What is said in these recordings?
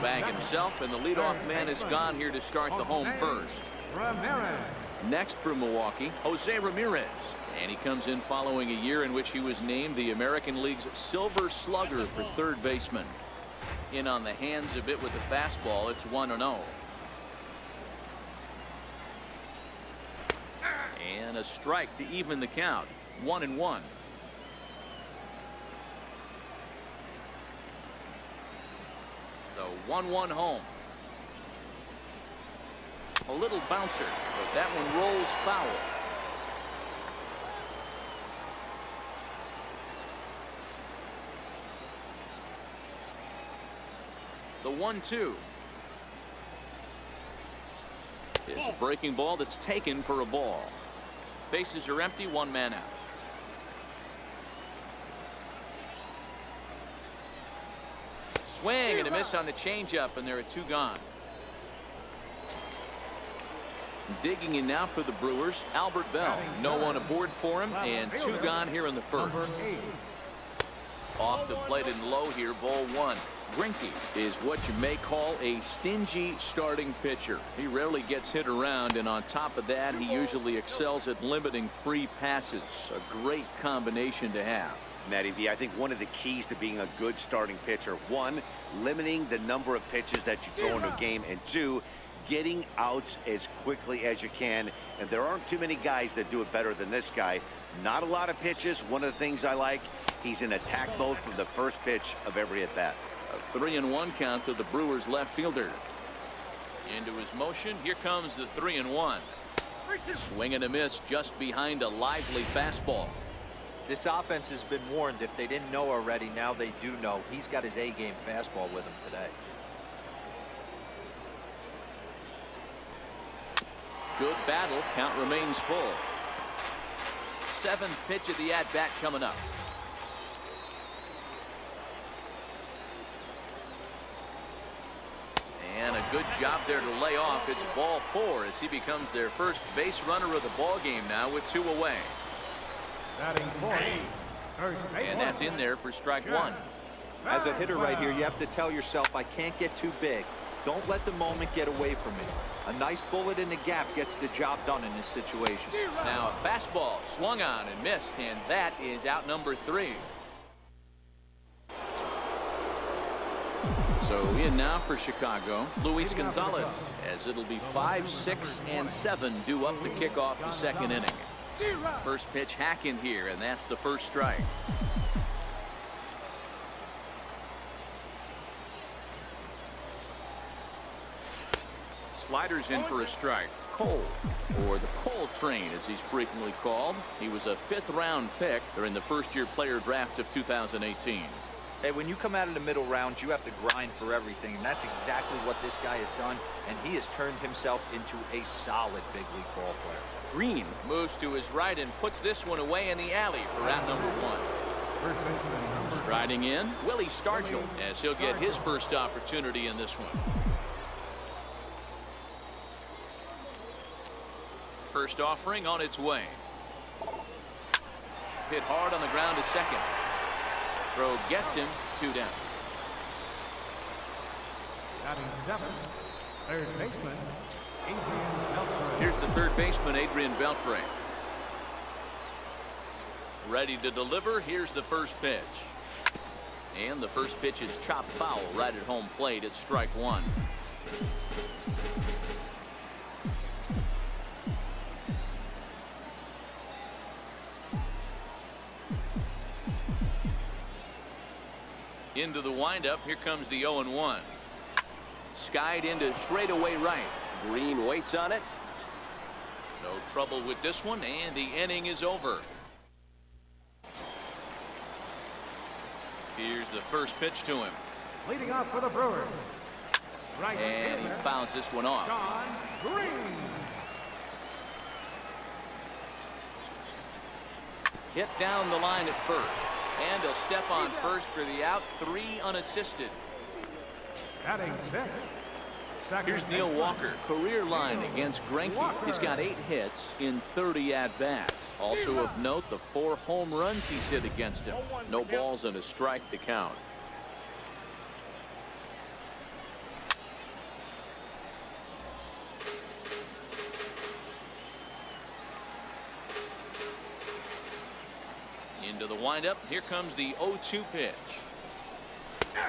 bag himself, and the leadoff man is gone here to start the home first. Next for Milwaukee, Jose Ramirez. And he comes in following a year in which he was named the American League's Silver Slugger for third baseman. In on the hands a bit with the fastball. It's 1-0. And a strike to even the count. 1-1. The 1-1 home. A little bouncer, but that one rolls foul. The 1-2 is a breaking ball that's taken for a ball. Bases are empty, one man out. Swing and a miss on the changeup, and there are two gone. Digging in now for the Brewers, Albert Bell. No one aboard for him, and two gone here in the first. Off the plate and low here, ball one. Greinke is what you may call a stingy starting pitcher. He rarely gets hit around, and on top of that, he usually excels at limiting free passes. A great combination to have. Matty V, I think one of the keys to being a good starting pitcher, one, limiting the number of pitches that you throw into a game, and two, getting outs as quickly as you can. And there aren't too many guys that do it better than this guy. Not a lot of pitches. One of the things I like, he's in attack mode from the first pitch of every at bat. A 3-1 count to the Brewers left fielder. Into his motion. Here comes the 3-1. Swing and a miss just behind a lively fastball. This offense has been warned. If they didn't know already, now they do know. He's got his A-game fastball with him today. Good battle. Count remains full. Seventh pitch of the at-bat coming up. And a good job there to lay off. It's ball four as he becomes their first base runner of the ball game now with two away. And that's in there for strike one. As a hitter right here, you have to tell yourself, I can't get too big. Don't let the moment get away from me. A nice bullet in the gap gets the job done in this situation. Now a fastball swung on and missed, and that is out number three. So in now for Chicago, Luis Gonzalez, as it'll be 5, 6, and 7 due up to kick off the second inning. First pitch hack in here, and that's the first strike. Sliders in for a strike. Cole, or the Cole train as he's frequently called. He was a 5th round pick during the first-year player draft of 2018. Hey, when you come out of the middle rounds, you have to grind for everything, and that's exactly what this guy has done, and he has turned himself into a solid big league ball player. Green moves to his right and puts this one away in the alley for out number one. Striding in, Willie Stargell, as he'll get his first opportunity in this one. First offering on its way. Hit hard on the ground to second. Throw gets him, 2 down. Third baseman, Here's the third baseman, Adrian Beltre. Ready to deliver. Here's the first pitch. And the first pitch is chopped foul right at home plate. It's strike one. Into the windup. Here comes the 0-1. Skied into straightaway right. Green waits on it. No trouble with this one, and the inning is over. Here's the first pitch to him. leading off for the Brewers. Right, and he fouls this one off. John Green. Hit down the line at first, and he'll step on first for the out. 3 unassisted. Batting fifth. Here's Neil Walker, career line against Greinke. He's got 8 hits in 30 at-bats. Also of note, the 4 home runs he's hit against him. No balls and a strike to count. Into the windup. Here comes the 0-2 pitch.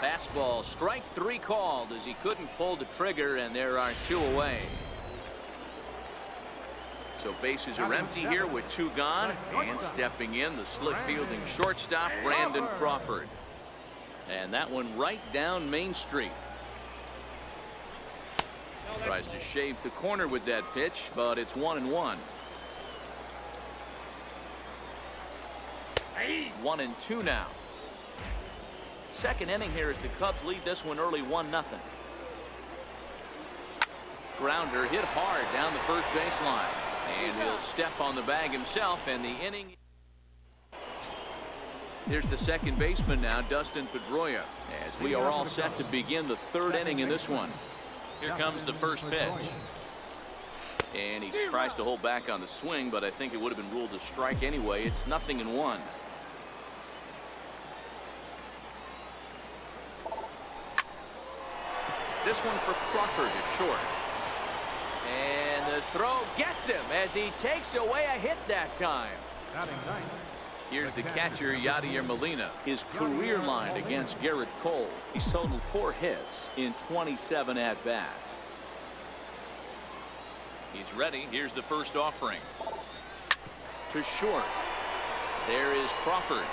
Fastball, strike 3 called as he couldn't pull the trigger, and there are 2 away. So bases are empty here with 2 gone, and stepping in, the slick fielding shortstop Brandon Crawford. And that one right down Main Street. Tries to shave the corner with that pitch, but it's 1-1. 1-2 now. Second inning here as the Cubs lead this one early 1-0. Grounder hit hard down the first baseline, and he'll step on the bag himself, and the inning. Here's the second baseman now, Dustin Pedroia, as we are all set to begin the 3rd inning in this one. Here comes the first pitch, and he tries to hold back on the swing, but I think it would have been ruled a strike anyway. It's 0-1. This one for Crawford is short. And the throw gets him as he takes away a hit that time. Here's the catcher, Yadier Molina. His career line against Garrett Cole. He's totaled 4 hits in 27 at-bats. He's ready. Here's the first offering. To short. There is Crawford.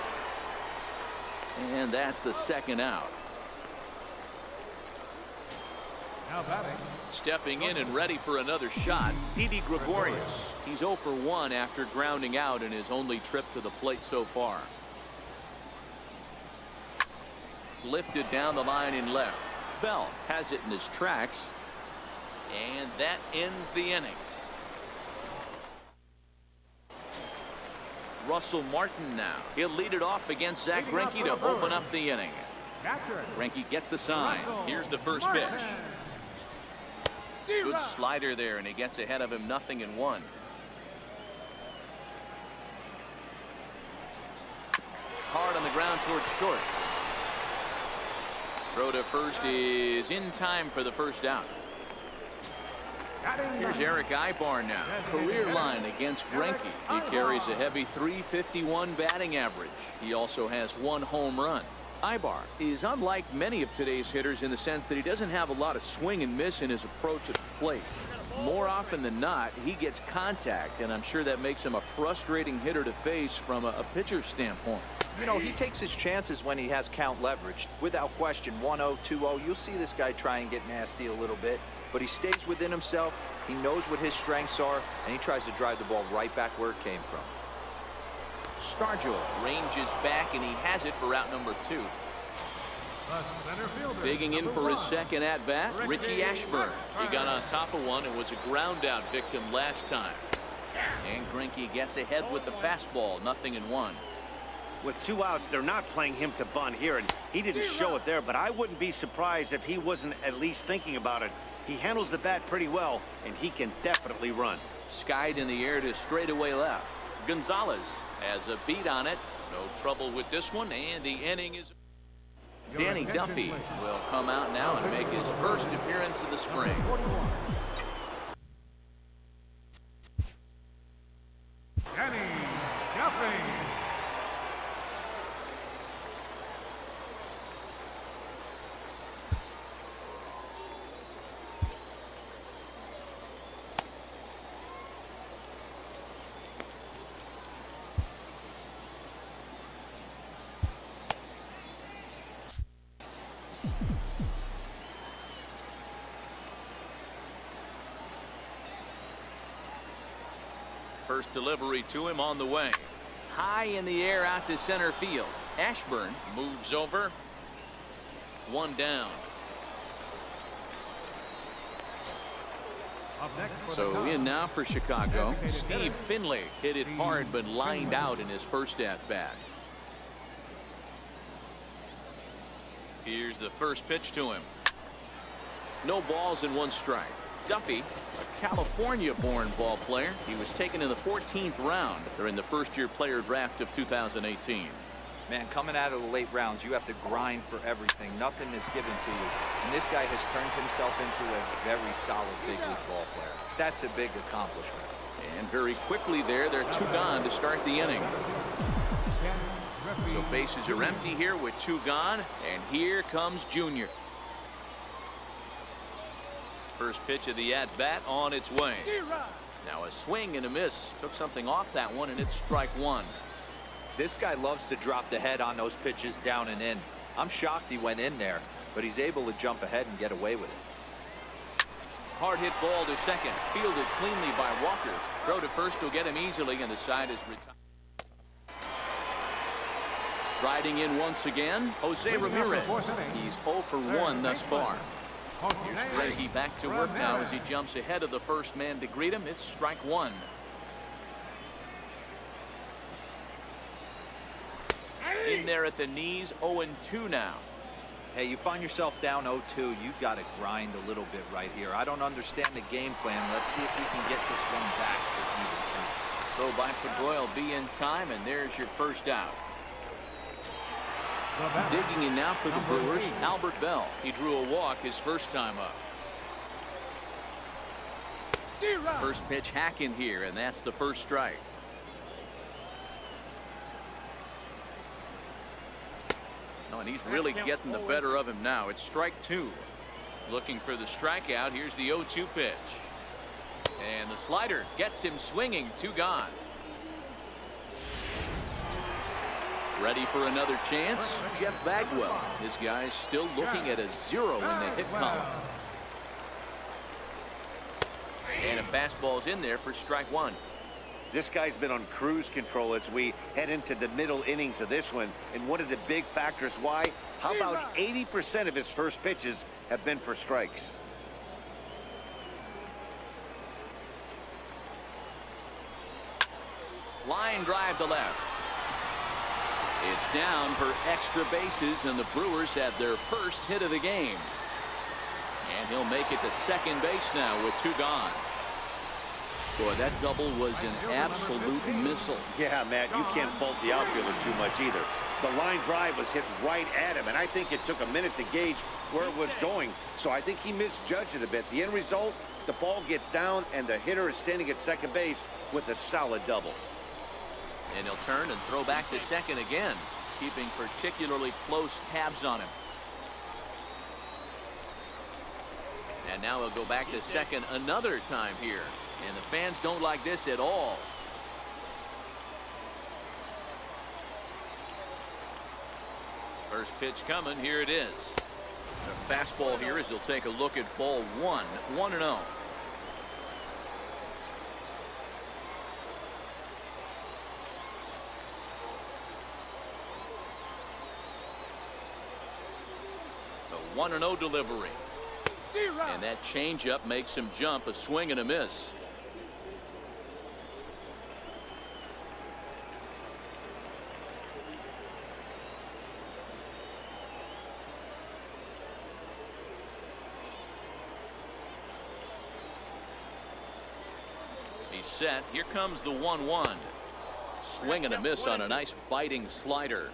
And that's the second out. Now batting. Stepping in and ready for another shot, Didi Gregorius. He's 0 for 1 after grounding out in his only trip to the plate so far. Lifted down the line in left. Bell has it in his tracks, and that ends the inning. Russell Martin now. He'll lead it off against Zach Greinke to open up the inning. Greinke gets the sign. Here's the first pitch. Good slider there, and he gets ahead of him. 0-1. Hard on the ground towards short. Throw to first is in time for the first out. Here's Eric Ibar now. Career line against Greinke. He carries a heavy .351 batting average. He also has 1 home run. Ibar is unlike many of today's hitters in the sense that he doesn't have a lot of swing and miss in his approach at the plate. More often than not, he gets contact, and I'm sure that makes him a frustrating hitter to face from a pitcher's standpoint. You know, he takes his chances when he has count leveraged. Without question, 1-0, 2-0, you'll see this guy try and get nasty a little bit, but he stays within himself. He knows what his strengths are, and he tries to drive the ball right back where it came from. Stargell ranges back, and he has it for route number 2. Digging in for his second at-bat, Richie Ashburn. He got on top of one and was a ground-out victim last time. And Greinke gets ahead with the fastball. 0-1. With 2 outs, they're not playing him to bunt here, and he didn't show it there, but I wouldn't be surprised if he wasn't at least thinking about it. He handles the bat pretty well, and he can definitely run. Skied in the air to straightaway left. Gonzalez has a beat on it. No trouble with this one, and the inning is. Danny Duffy will come out now and make his first appearance of the spring. Danny Duffy. First delivery to him on the way. High in the air out to center field. Ashburn moves over. 1 down. So in now for Chicago. Steve Finley hit it hard but lined out in his first at-bat. Here's the first pitch to him. No balls and 1 strike. Duffy, a California-born ball player. He was taken in the 14th round during the first-year player draft of 2018. Man, coming out of the late rounds, you have to grind for everything. Nothing is given to you. And this guy has turned himself into a very solid big league ball player. That's a big accomplishment. And very quickly there, they're 2 gone to start the inning. So bases are empty here with 2 gone, and here comes Junior. First pitch of the at-bat on its way. Now a swing and a miss. Took something off that one, and it's strike 1. This guy loves to drop the head on those pitches down and in. I'm shocked he went in there, but he's able to jump ahead and get away with it. Hard hit ball to second. Fielded cleanly by Walker. Throw to first will get him easily, and the side is retired. Riding in once again, Jose Ramirez. He's 0 for 1 thus far. Here's Greinke back to work now as he jumps ahead of the first man to greet him. It's strike 1. In there at the knees, 0-2 now. Hey, you find yourself down 0-2, you've got to grind a little bit right here. I don't understand the game plan. Let's see if we can get this one back for even count. Throw by Pedroia will be in time, and there's your first out. Digging in now for the Brewers, Albert Bell. He drew a walk his first time up. First pitch hack in here, and that's the first strike. Oh, and he's really getting the better of him now. It's strike 2. Looking for the strikeout. Here's the 0-2 pitch. And the slider gets him swinging. 2 gone. Ready for another chance? Jeff Bagwell. This guy's still looking at a 0 in the hit column. And a fastball's in there for strike 1. This guy's been on cruise control as we head into the middle innings of this one. And one of the big factors why, how about 80% of his first pitches have been for strikes? Line drive to left. It's down for extra bases, and the Brewers have their first hit of the game. And he'll make it to second base now with 2 gone. Boy, that double was an absolute missile. Yeah, Matt, you can't fault the outfielder too much either. The line drive was hit right at him, and I think it took a minute to gauge where it was going. So I think he misjudged it a bit. The end result, the ball gets down, and the hitter is standing at second base with a solid double. And he'll turn and throw back to second again, keeping particularly close tabs on him. And now he'll go back to second another time here. And the fans don't like this at all. First pitch coming. Here it is. The fastball here as he'll take a look at ball 1. 1-0. The 1-0 delivery. And that changeup makes him jump. A swing and a miss. He's set. Here comes the 1-1. Swing and a miss on a nice biting slider.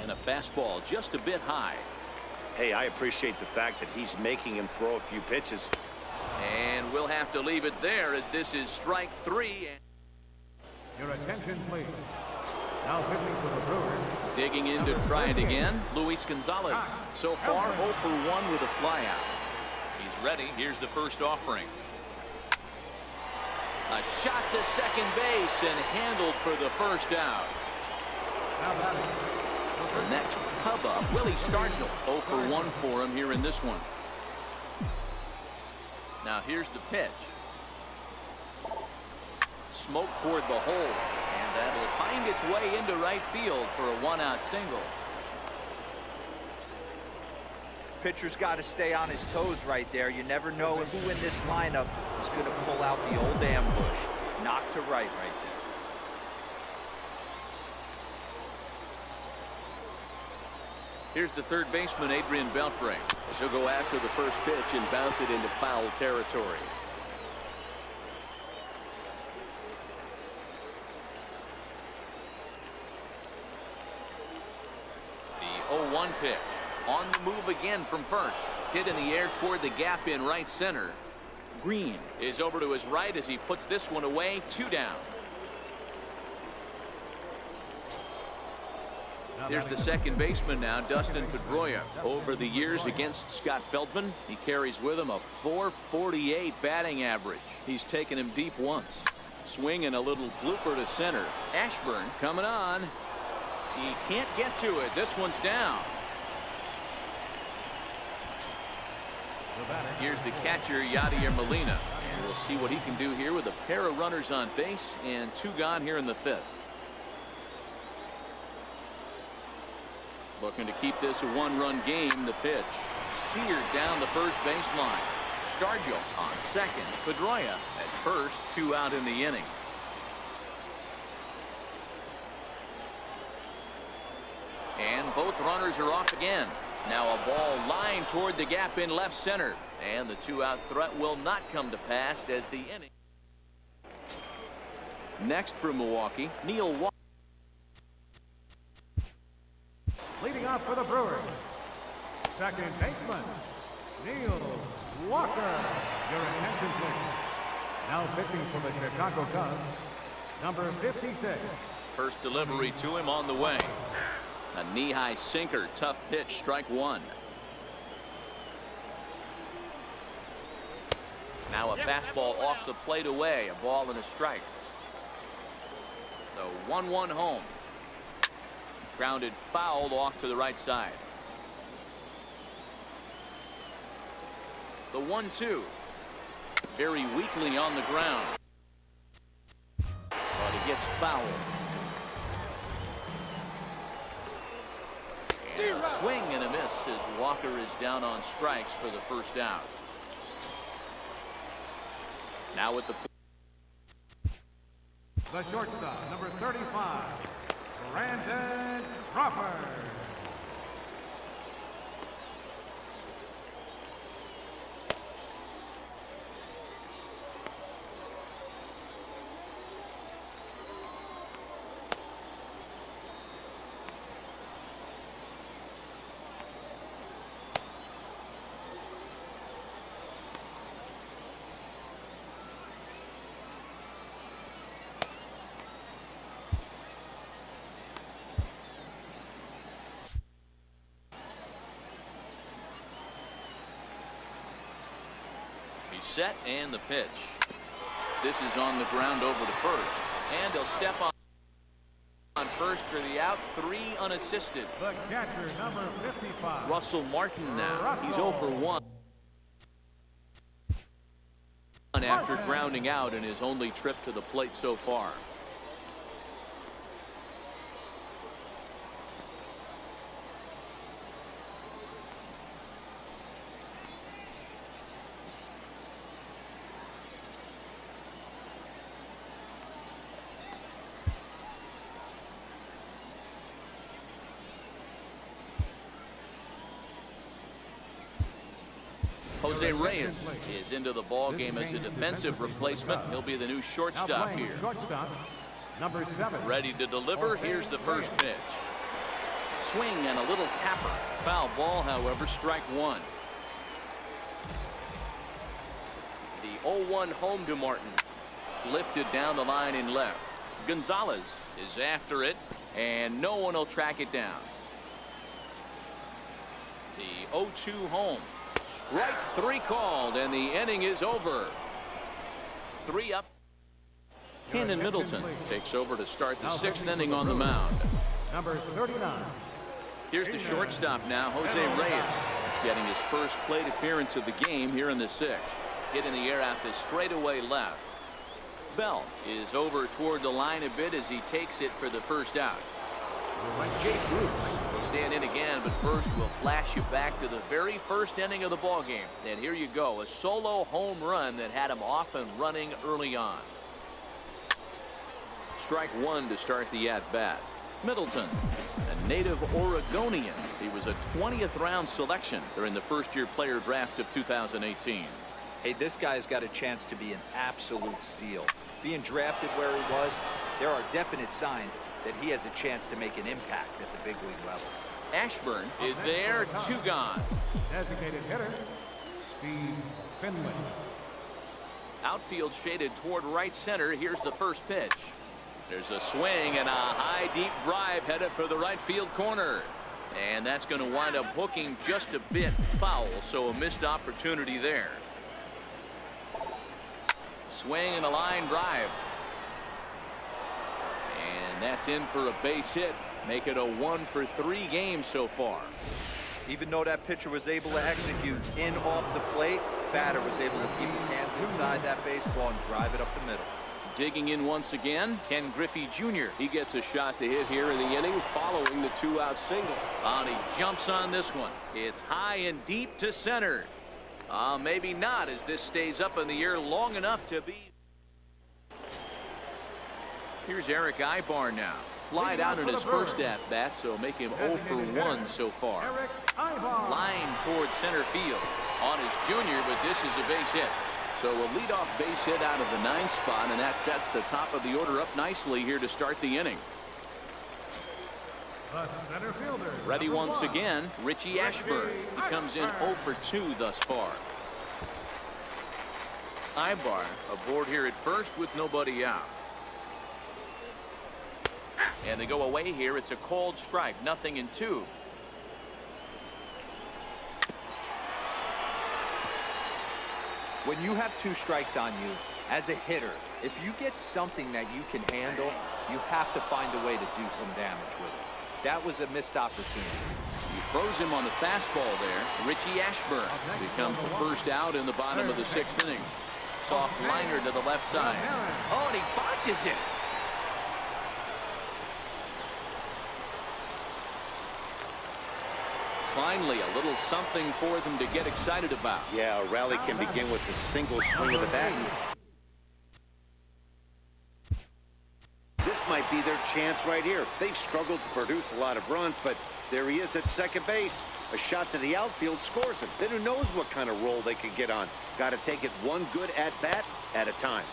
And a fastball just a bit high. Hey, I appreciate the fact that he's making him throw a few pitches. And we'll have to leave it there as this is strike 3. Your attention, please. Now pitching for the Brewers. Digging in to try it again, Luis Gonzalez. So far 0 for 1 with a flyout. He's ready. Here's the first offering. A shot to second base and handled for the first out. Now batting. The next Cub up, Willie Stargell. 0 for 1 for him here in this one. Now here's the pitch. Smoke toward the hole, and that'll find its way into right field for a 1-out single. Pitcher's got to stay on his toes right there. You never know who in this lineup is going to pull out the old ambush. Knock to right there. Here's the third baseman, Adrian Beltre. As he'll go after the first pitch and bounce it into foul territory. 1 pitch. On the move again from first. Hit in the air toward the gap in right center. Green is over to his right as he puts this one away. 2 down. There's the second baseman now, Dustin Pedroia. Over the years against Scott Feldman, he carries with him a .448 batting average. He's taken him deep once. Swing and a little blooper to center. Ashburn coming on. He can't get to it. This one's down. Here's the catcher, Yadier Molina. And we'll see what he can do here with a pair of runners on base and 2 gone here in the 5th. Looking to keep this a 1-run game. The pitch. Seared down the first baseline. Stargell on second. Pedroia at first. 2 out in the inning. And both runners are off again. Now a ball lined toward the gap in left center. And the 2-out threat will not come to pass as the inning. Next for Milwaukee, Neil Walker. Leading off for the Brewers, second baseman, Neil Walker. Your attention, please. Now pitching for the Chicago Cubs, number 56. First delivery to him on the way. A knee-high sinker, tough pitch, strike 1. Now a fastball off the plate away, a ball and a strike. The 1-1 home. Grounded fouled off to the right side. The 1-2. Very weakly on the ground. But it gets fouled. And a swing and a miss as Walker is down on strikes for the first out. Now with the shortstop, number 35, Brandon Crawford. set and the pitch. This is on the ground over to first, and he'll step on first for the out. 3 unassisted. The catcher, number 55. Russell Martin now. He's 0 for 1 after grounding out in his only trip to the plate so far. Jose Reyes is into the ball game as a defensive replacement. He'll be the new shortstop here. Number 7. Ready to deliver. Here's the first pitch. Swing and a little tapper. Foul ball, however, strike 1. The 0-1 home to Martin. Lifted down the line in left. Gonzalez is after it, and no one will track it down. The 0-2 home. Strike 3 called, and the inning is over. 3 up. Kenan Middleton takes over to start the 6th inning on the mound. Number 39. Here's the shortstop now, Jose Reyes. He's getting his first plate appearance of the game here in the 6th. Hit in the air out to straightaway left. Bell is over toward the line a bit as he takes it for the first out. Jay Bruce will stand in again, but first we'll flash you back to the very first inning of the ball game. And here you go, a solo home run that had him off and running early on. Strike 1 to start the at-bat. Middleton, a native Oregonian. He was a 20th round selection during the first-year player draft of 2018. Hey, this guy's got a chance to be an absolute steal. Being drafted where he was, there are definite signs that he has a chance to make an impact at the big league level. Ashburn is there, 2 gone. Designated hitter, Steve Finley. Outfield shaded toward right center. Here's the first pitch. There's a swing and a high deep drive headed for the right field corner. And that's going to wind up hooking just a bit foul, so a missed opportunity there. Swing and a line drive. And that's in for a base hit. Make it a 1-for-3 game so far. Even though that pitcher was able to execute in off the plate, batter was able to keep his hands inside that baseball and drive it up the middle. Digging in once again, Ken Griffey Jr. He gets a shot to hit here in the inning following the 2-out single. And he jumps on this one. It's high and deep to center. Maybe not, as this stays up in the air long enough to be. Here's Eric Ibar now. Flied out in his first at-bat, so make him 0 for 1 so far. Line towards center field on his junior, but this is a base hit. So a leadoff base hit out of the 9th spot, and that sets the top of the order up nicely here to start the inning. Center fielder, Ready once again, Richie Ashburn. He comes in 0 for 2 thus far. Ibar aboard here at first with nobody out. And they go away here. It's a called strike, 0-2. When you have 2 strikes on you, as a hitter, if you get something that you can handle, you have to find a way to do some damage with it. That was a missed opportunity. He throws him on the fastball there. Richie Ashburn becomes the first out in the bottom of the 6th inning. Soft liner to the left side. Oh, and he botches it. Finally, a little something for them to get excited about. Yeah, a rally can begin with a single swing of the bat. This might be their chance right here. They've struggled to produce a lot of runs, but there he is at second base. A shot to the outfield scores him. Then who knows what kind of roll they could get on. Got to take it one good at-bat at a time.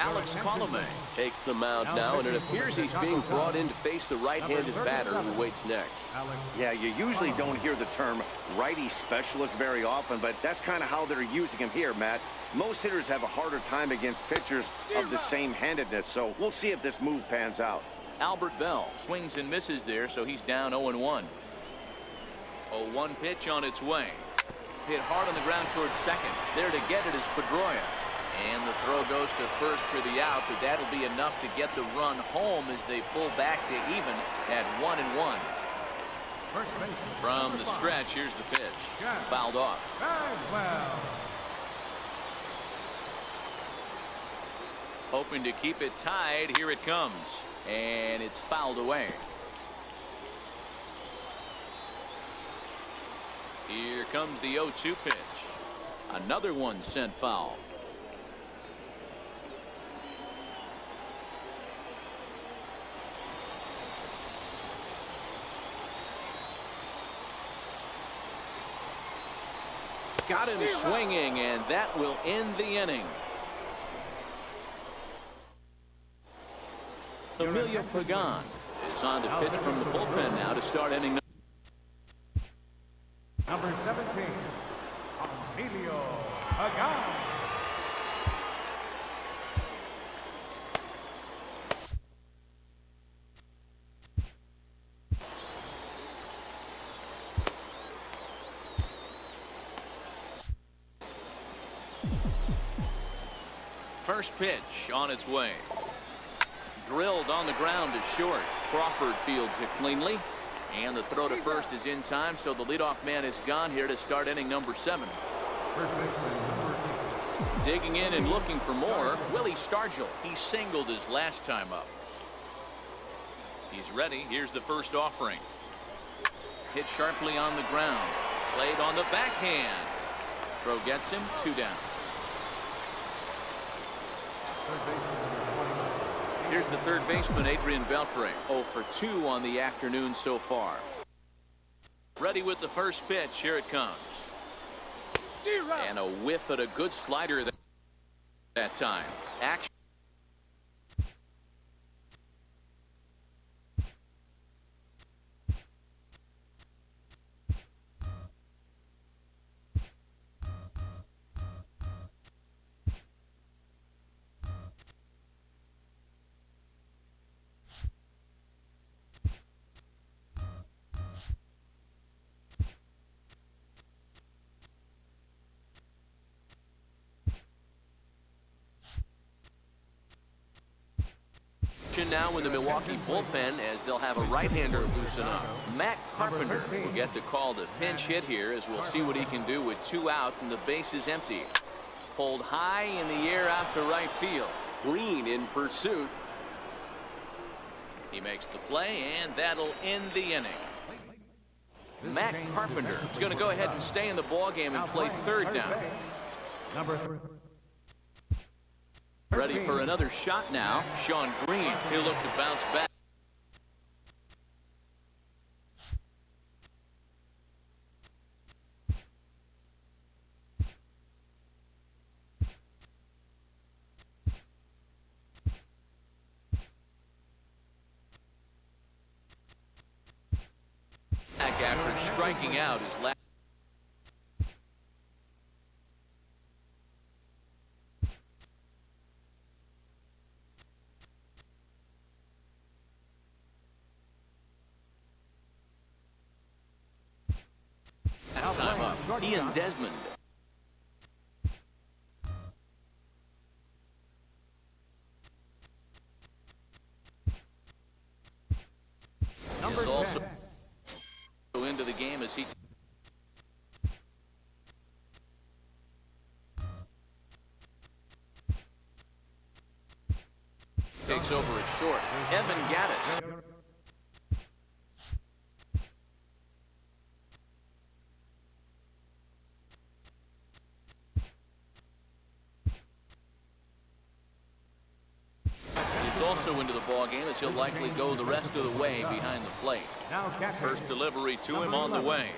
Alex Colomé takes the mound now, and it appears he's being brought in to face the right-handed batter who waits next. Yeah, you usually don't hear the term righty specialist very often, but that's kind of how they're using him here, Matt. Most hitters have a harder time against pitchers of the same handedness, so we'll see if this move pans out. Albert Bell swings and misses there, so he's down 0-1. 0-1 pitch on its way. Hit hard on the ground towards second. There to get it is Pedroia. And the throw goes to first for the out, but that'll be enough to get the run home as they pull back to even at 1-1. From the stretch, here's the pitch. Fouled off. Hoping to keep it tied. Here it comes. And it's fouled away. Here comes the 0-2 pitch. Another one sent foul. Got him swinging, and that will end the inning. Emilio Pagan is on to pitch from the bullpen now to start inning number 17, Emilio Pagan. First pitch on its way. Drilled on the ground to short. Crawford fields it cleanly. And the throw to first is in time, so the leadoff man is gone here to start inning number 7. Digging in and looking for more, Willie Stargell. He singled his last time up. He's ready. Here's the first offering. Hit sharply on the ground. Played on the backhand. Throw gets him. 2 down. Here's the third baseman, Adrian Beltre. 0 for 2 on the afternoon so far. Ready with the first pitch. Here it comes. And a whiff at a good slider that time. Action. now in the Milwaukee bullpen as they'll have a right-hander loosen up. Matt Carpenter will get the call to pinch hit here as we'll see what he can do with 2 out and the base is empty. Pulled high in the air out to right field. Green in pursuit. He makes the play, and that'll end the inning. Matt Carpenter is going to go ahead and stay in the ballgame and play third now. Ready for another shot now. Sean Green, he'll look to bounce back. After striking out his last. Time up. Ian Desmond. Is also into the game as he takes over at short. Evan Gattis. He's also into the ball game as he'll likely go the rest of the way behind the plate. First delivery to him on the way.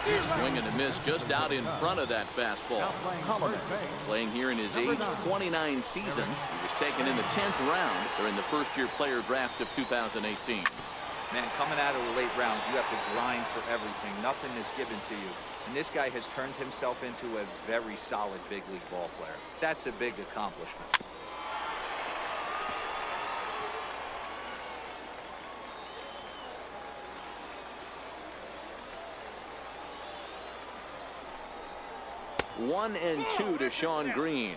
Swing and a miss just out in front of that fastball. Holloman playing here in his age 29 season. He was taken in the 10th round during the first-year player draft of 2018. Man, coming out of the late rounds, you have to grind for everything. Nothing is given to you. And this guy has turned himself into a very solid big league ball player. That's a big accomplishment. One and two to Sean Green.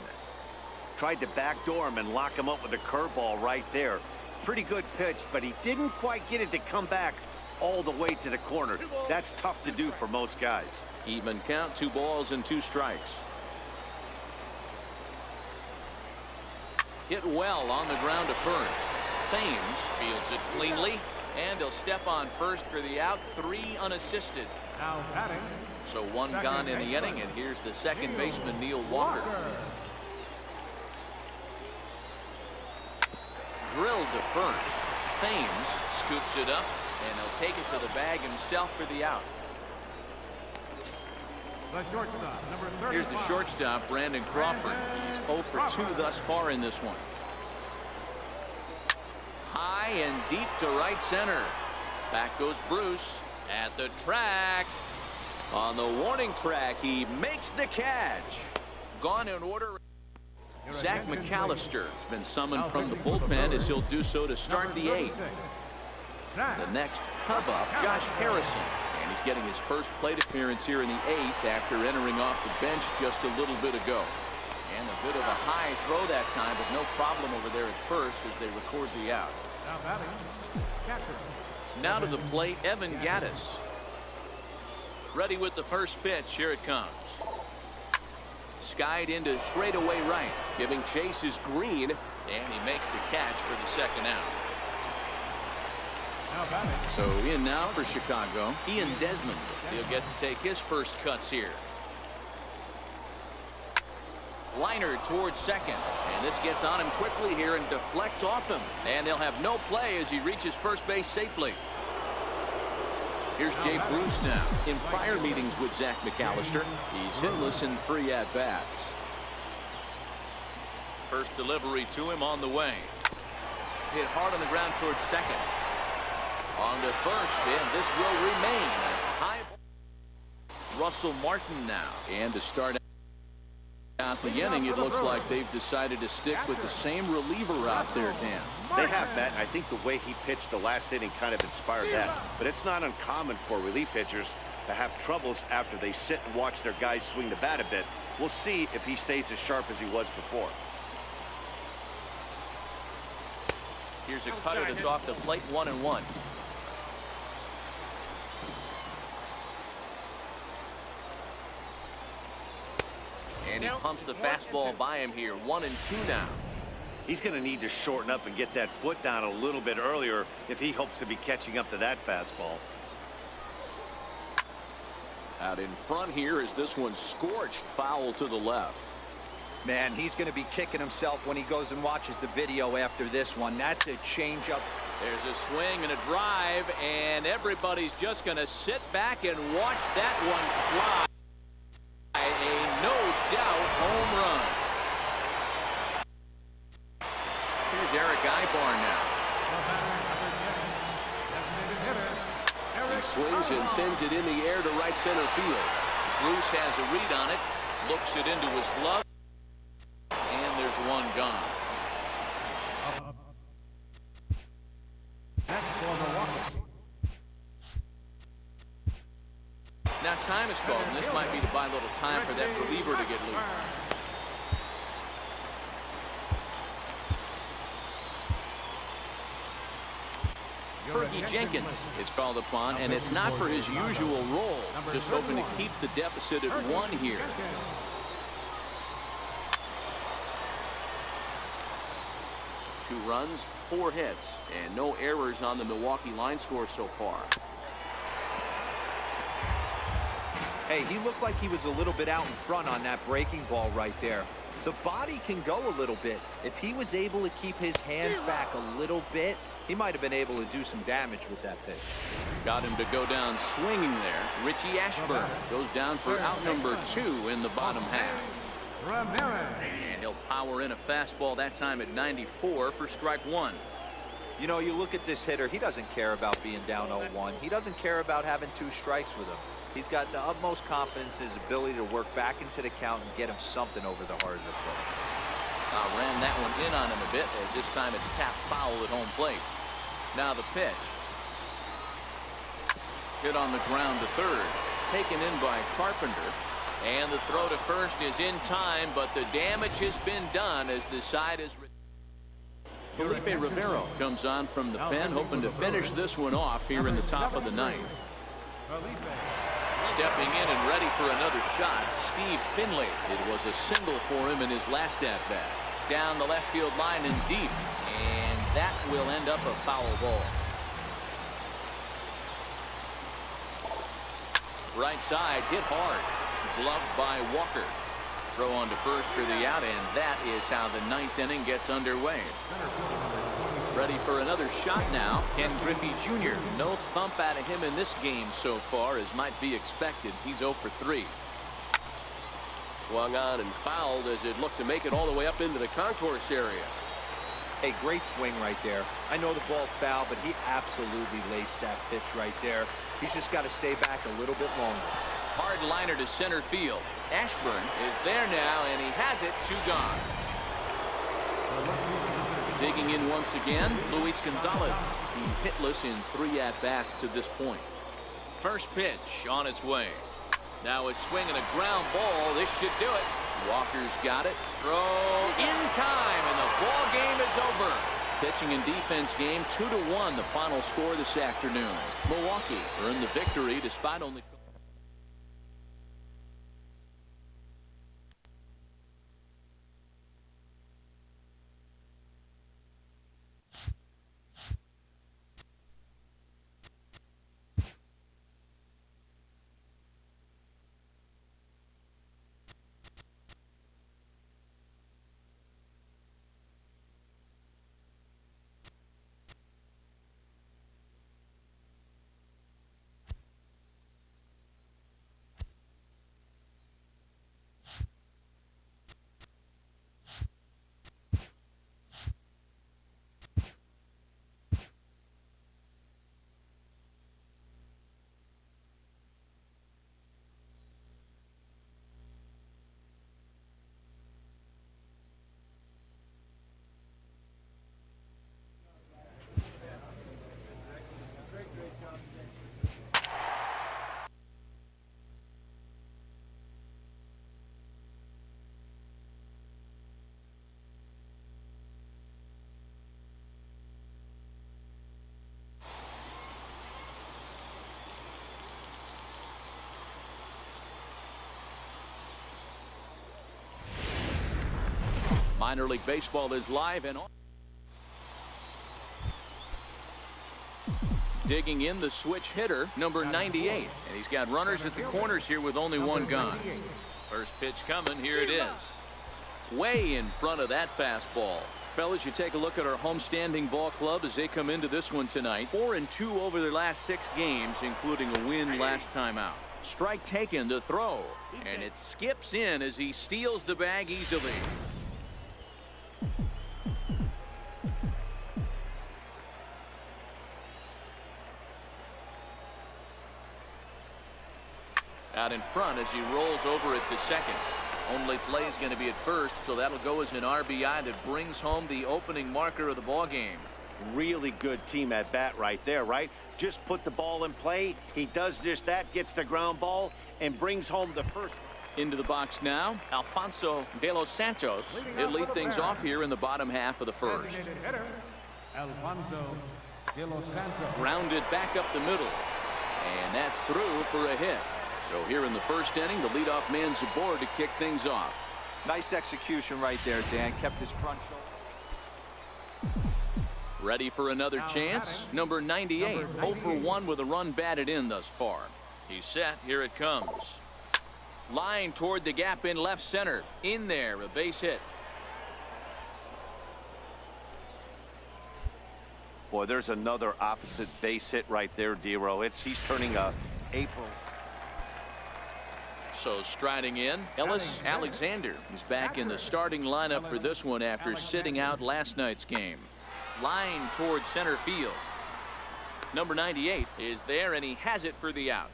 Tried to backdoor him and lock him up with a curveball right there. Pretty good pitch, but he didn't quite get it to come back all the way to the corner. That's tough to do for most guys. Even count, 2 balls and 2 strikes. Hit well on the ground to first. Thames fields it cleanly, and he'll step on first for the out. 3 unassisted. Now batting. So 1 gone in the inning, and here's the second baseman, Neil Walker. Drilled to first. Thames scoops it up, and he'll take it to the bag himself for the out. The shortstop, number 35. Here's the shortstop, Brandon Crawford. He's 0 for 2 thus far in this one. High and deep to right center. Back goes Bruce at the track. On the warning track, he makes the catch. Gone in order. Zach McAllister has been summoned from the bullpen as he'll do so to start the 8th. The next hub up, Josh Harrison. And he's getting his first plate appearance here in the 8th after entering off the bench just a little bit ago. And a bit of a high throw that time, but no problem over there at first as they record the out. Now to the plate, Evan Gattis. Ready with the first pitch. Here it comes. Skied into straightaway right. Giving chase is Green, and he makes the catch for the second out. So in now for Chicago, Ian Desmond. He'll get to take his first cuts here. Liner towards second, and this gets on him quickly here and deflects off him, and they'll have no play as he reaches first base safely. Here's Jay Bruce now. In prior meetings with Zach McAllister, he's hitless in 3 at-bats. First delivery to him on the way. Hit hard on the ground towards second. On to first, and this will remain a tie. Russell Martin now. And to start out the inning, it looks like they've decided to stick with the same reliever out there, Dan. They have, Matt. I think the way he pitched the last inning kind of inspired that. But it's not uncommon for relief pitchers to have troubles after they sit and watch their guys swing the bat a bit. We'll see if he stays as sharp as he was before. Here's a cutter that's off the plate, 1-1. And he pumps the fastball by him here. 1-2 now. He's going to need to shorten up and get that foot down a little bit earlier if he hopes to be catching up to that fastball. Out in front here is this one scorched foul to the left. Man, he's going to be kicking himself when he goes and watches the video after this one. That's a changeup. There's a swing and a drive, and everybody's just going to sit back and watch that one fly. A no-doubt home run. Here's Eric Ibar now. He swings and sends it in the air to right center field. Bruce has a read on it, looks it into his glove, and there's one gone. Now time is called, and this might be to buy a little time for that reliever to get loose. Fergie Jenkins is called upon, and it's not for his usual role, just hoping to keep the deficit at 1 here. Two runs, 4 hits, and no errors on the Milwaukee line score so far. Hey, he looked like he was a little bit out in front on that breaking ball right there. The body can go a little bit. If he was able to keep his hands back a little bit, he might have been able to do some damage with that pitch. Got him to go down swinging there. Richie Ashburn goes down for out number 2 in the bottom half. And he'll power in a fastball that time at 94 for strike 1. You know, you look at this hitter, he doesn't care about being down 0-1. He doesn't care about having 2 strikes with him. He's got the utmost confidence in his ability to work back into the count and get him something over the Harzer plate. Ran that one in on him a bit, as this time it's tapped foul at home plate. Now the pitch. Hit on the ground to third. Taken in by Carpenter. And the throw to first is in time, but the damage has been done as the side is... Felipe Rivero comes on from the pen, hoping to finish this one off here in the top of the 9th. Stepping in and ready for another shot, Steve Finley. It was a single for him in his last at-bat. Down the left field line and deep, and that will end up a foul ball. Right side hit hard, gloved by Walker. Throw on to first for the out, and that is how the 9th inning gets underway. Ready for another shot now, Ken Griffey Jr. No thump out of him in this game so far, as might be expected. He's 0 for 3. Swung on and fouled as it looked to make it all the way up into the concourse area. Hey, great swing right there. I know the ball's foul, but he absolutely laced that pitch right there. He's just got to stay back a little bit longer. Hard liner to center field. Ashburn is there now, and he has it. 2 gone. Digging in once again, Luis Gonzalez. He's hitless in 3 at-bats to this point. First pitch on its way. Now a swing and a ground ball. This should do it. Walker's got it. Throw in time, and the ball game is over. Pitching and defense game 2-1, the final score this afternoon. Milwaukee earned the victory despite only... Minor League Baseball is live and on. Digging in the switch hitter, number 98. And he's got runners at the corners here with only one gone. First pitch coming. Here it is. Way in front of that fastball. Fellas, you take a look at our homestanding ball club as they come into this one tonight. 4-2 over their last 6 games, including a win last time out. Strike taken to throw. And it skips in as he steals the bag easily. Out in front as he rolls over it to second. Only play is going to be at first, so that'll go as an RBI that brings home the opening marker of the ball game. Really good team at bat right there, right? Just put the ball in play. He does just that, gets the ground ball, and brings home the first. Into the box now, Alfonso de los Santos. He'll lead things off here in the bottom half of the first. Alfonso de los Santos. Grounded back up the middle, and that's through for a hit. So here in the first inning, the leadoff man's aboard to kick things off. Nice execution right there, Dan. Kept his front shoulder. Ready for another chance. Number 98. 0 for 1 with a run batted in thus far. He's set. Here it comes. Line toward the gap in left center. In there, a base hit. Boy, there's another opposite base hit right there, Dero. He's turning April. So striding in, Ellis Alexander is back in the starting lineup for this one after sitting out last night's game. Line toward center field. Number 98 is there, and he has it for the out.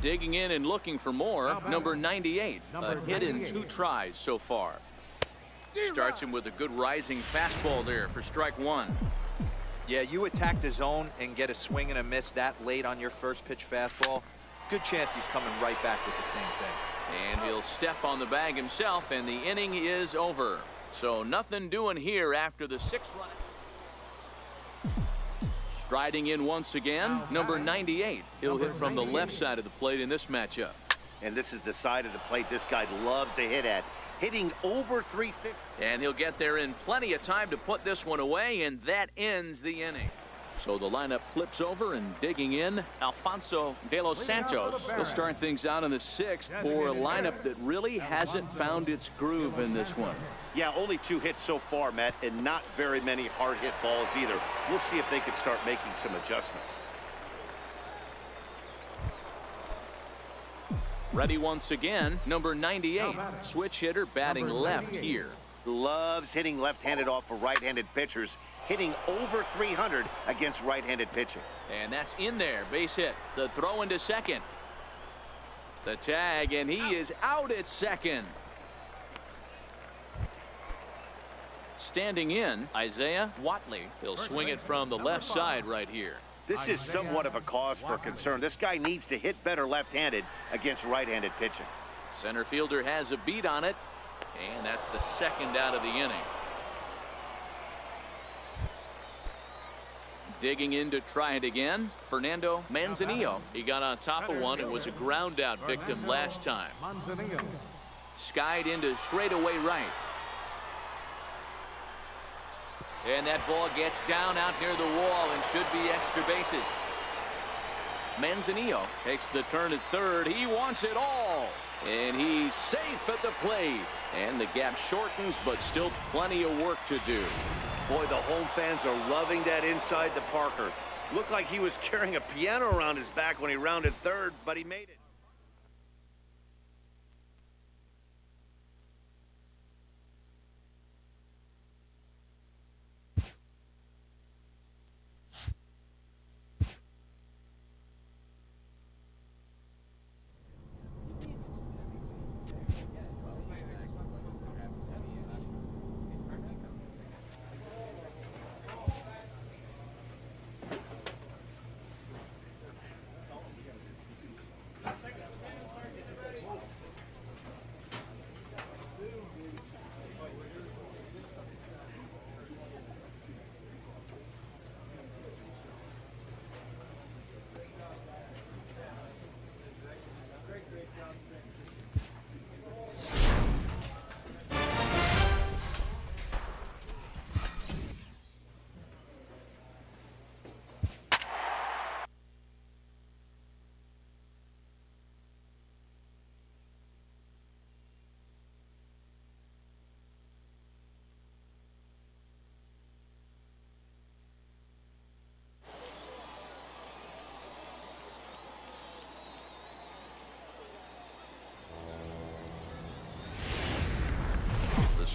Digging in and looking for more, number 98. A hit in 2 tries so far. Starts him with a good rising fastball there for strike 1. Yeah, you attack the zone and get a swing and a miss that late on your first pitch fastball. Good chance he's coming right back with the same thing. And he'll step on the bag himself, and the inning is over. So nothing doing here after the 6th run. Striding in once again, number 98. He'll hit from the left side of the plate in this matchup. And this is the side of the plate this guy loves to hit at. Hitting over 350. And he'll get there in plenty of time to put this one away, and that ends the inning. So the lineup flips over, and digging in, Alfonso de los Santos. He'll start things out in the 6th for a lineup that really hasn't found its groove in this one. Yeah, only 2 hits so far, Matt, and not very many hard hit balls either. We'll see if they can start making some adjustments. Ready once again, number 98. Switch hitter batting left here. Loves hitting left-handed off of right-handed pitchers, hitting over 300 against right-handed pitching. And that's in there, base hit. The throw into second. The tag, and he is out at second. Standing in, Isaiah Watley. He'll swing it from the left side right here. This is somewhat of a cause for concern. This guy needs to hit better left-handed against right-handed pitching. Center fielder has a beat on it, and that's the 2nd out of the inning. Digging in to try it again, Fernando Manzanillo. He got on top of one and was a ground out victim last time. Skied into straightaway right. And that ball gets down out near the wall and should be extra bases. Manzanillo takes the turn at third. He wants it all. And he's safe at the plate. And the gap shortens, but still plenty of work to do. Boy, the home fans are loving that inside the Parker. Looked like he was carrying a piano around his back when he rounded third, but he made it.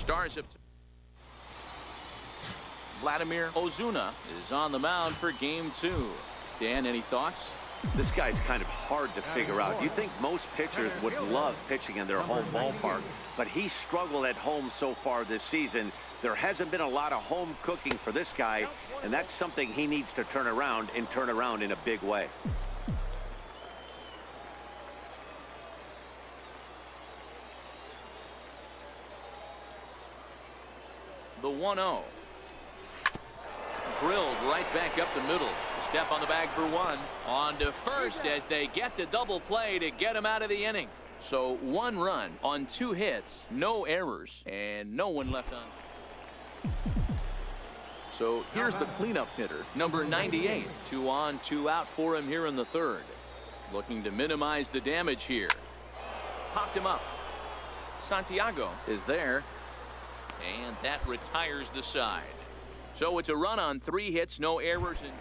Stars of Vladimir Ozuna is on the mound for game 2. Dan, any thoughts? This guy's kind of hard to figure out. You'd think most pitchers would love pitching in their home ballpark, but he struggled at home so far this season. There hasn't been a lot of home cooking for this guy, and that's something he needs to turn around in a big way. The 1-0. Drilled right back up the middle. Step on the bag for 1. On to first as they get the double play to get him out of the inning. So 1 run on 2 hits, no errors, and no one left on. So here's the cleanup hitter, number 98. 2 on, 2 out for him here in the 3rd. Looking to minimize the damage here. Popped him up. Santiago is there. And that retires the side. So it's a run on 3 hits, no errors. And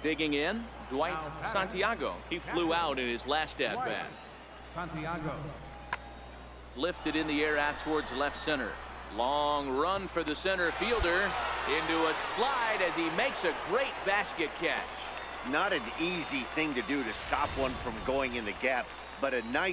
digging in, Dwight Santiago. He flew out in his last at-bat. Santiago. Lifted in the air out towards left center. Long run for the center fielder into a slide as he makes a great basket catch. Not an easy thing to do to stop one from going in the gap, but a nice